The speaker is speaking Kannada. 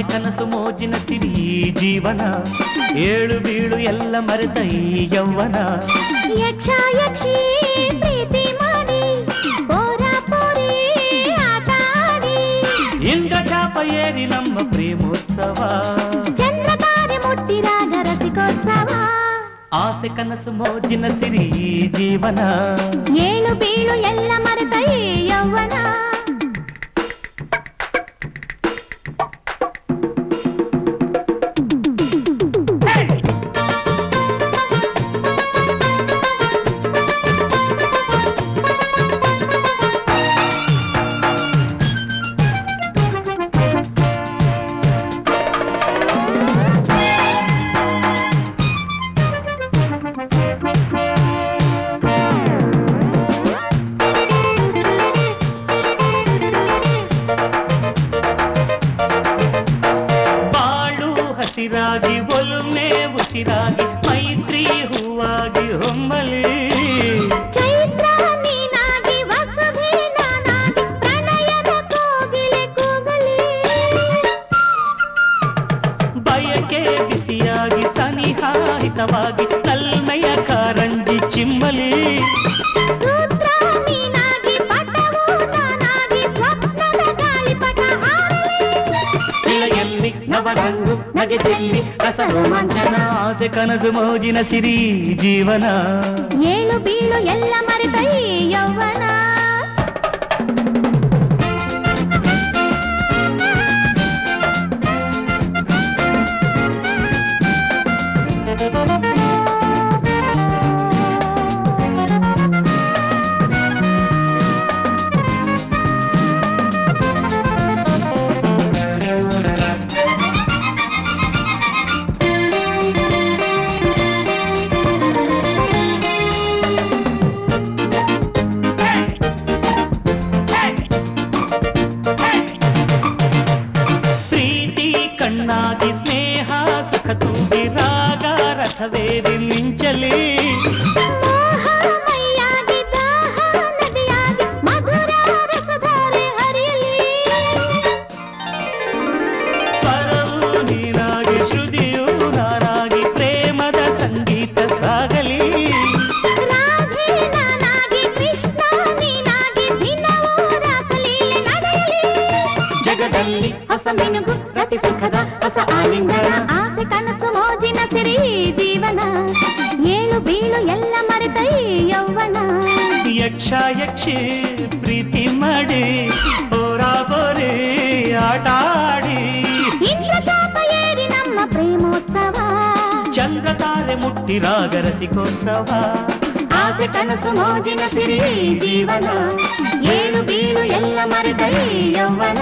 ಆಸೆ ಕನಸು ಮೋಜಿನ ಸಿರಿ ಜೀವನ ಏಳು ಬೀಳು ಎಲ್ಲ ಮರೆತ ಈ ಯೌವನ ಯಕ್ಷ ಯಕ್ಷಿ ಪ್ರೀತಿ ಮಾಡಿ ಪೋರ ಪೋರಿ ಆಟ ಆಡಿ ಇಂದ್ರ ಚಾಪ ಏರಿ ನಮ್ಮ ಪ್ರೇಮೋತ್ಸವ ಚಂದ್ರ ತಾರೆ ಮುಟ್ಟಿ ರಾಗ ರಸಿಕೋತ್ಸವ ಆಸೆ ಕನಸು ಮೋಜಿನ ಸಿರಿ ಜೀವನ ಏಳು ಬೀಳು ಎಲ್ಲ ಮರೆತ ಈ ಯೌವನ ಹಸಿರಾಗಿ ಒಲುಮೆ ಉಸಿರಾಗಿ ಮೈತ್ರಿ ಹೂವಾಗಿ ಹೊಮ್ಮಲಿ ಚೈತ್ರ ನೀನಾಗಿ ವಸುಧೆ ನಾನಾಗಿ ಪ್ರಣಯದ ಕೋಗಿಲೆ ಕೂಗಲಿ ಬಯಕೆ ಬಿಸಿಯಾಗಿ ಸನಿಹಾಹಿತವಾಗಿ ಕಲ್ಮೆಯ ಕಾರಂಜಿ ಚಿಮ್ಮಲಿ ಸೂತ್ರ ನೀನಾಗಿ ಪಟವು ನಾನಾಗಿ ಸ್ವಪ್ನದ ಗಾಳಿಪಟ ಹಾರಲಿ ಇಳೆಯಲ್ಲಿ ನವರಂಗು ನಗೆ ಚೆಲ್ಲಿ ರಸ ರೋಮಾಂಚನ ಆಸೆ ಕನಸು ಮೋಜಿನ ಸಿರಿ ಜೀವನ ಏಳು ಬೀಳು ಎಲ್ಲ ಮರೆತ ಈ ಯೌವನ ಕಣ್ಣಾಗಿ ಸ್ನೇಹ ಸುಖ ತುಂಬಿ ರಾಗ ರಥವೇರಿ ಮಿಂಚಲಿ ಮೈಯಾಗಿ ದಾಹ ನದಿಯಾಗಿ ಮಧುರ ರಸಧಾರೆ ಹರಿಯಲಿ ಸ್ವರವು ನೀನಾಗಿ ಶ್ರುತಿಯು ನಾನಾಗಿ ಪ್ರೇಮದ ಸಂಗೀತ ಸಾಗಲಿ ರಾಧೆ ನಾನಾಗಿ ಕೃಷ್ಣ ನೀನಾಗಿ ದಿನವೂ ರಾಸಲೀಲೆ ನಡೆಯಲಿ ಜಗದಲ್ಲಿ ಹೊಸ ಮಿನುಗು ಪ್ರತಿ ಸುಖದ ಹೊಸ ಆಲಿಂಗನ ಆಸೆ ಕನಸು ಮೋಜಿನ ಸಿರಿ ಜೀವನ ಏಳು ಬೀಳು ಎಲ್ಲ ಮರೆತ ಈ ಯೌವನ ಯಕ್ಷ ಯಕ್ಷಿ ಪ್ರೀತಿ ಮಾಡಿ ಹೋರಾ ಬೋರೆ ಆಟ ಆಡಿ ಇಂದ್ರ ಚಾಪ ಏರಿ ನಮ್ಮ ಪ್ರೇಮೋತ್ಸವ ಚಂದ್ರ ತಾರೆ ಮುಟ್ಟಿ ರಾಗ ರಸಿಕೋತ್ಸವ ಆಸೆ ಕನಸು ಮೋಜಿನ ಸಿರಿ ಜೀವನ ಏಳು ಬೀಳು ಎಲ್ಲ ಮರೆತ ಈ ಯೌವನ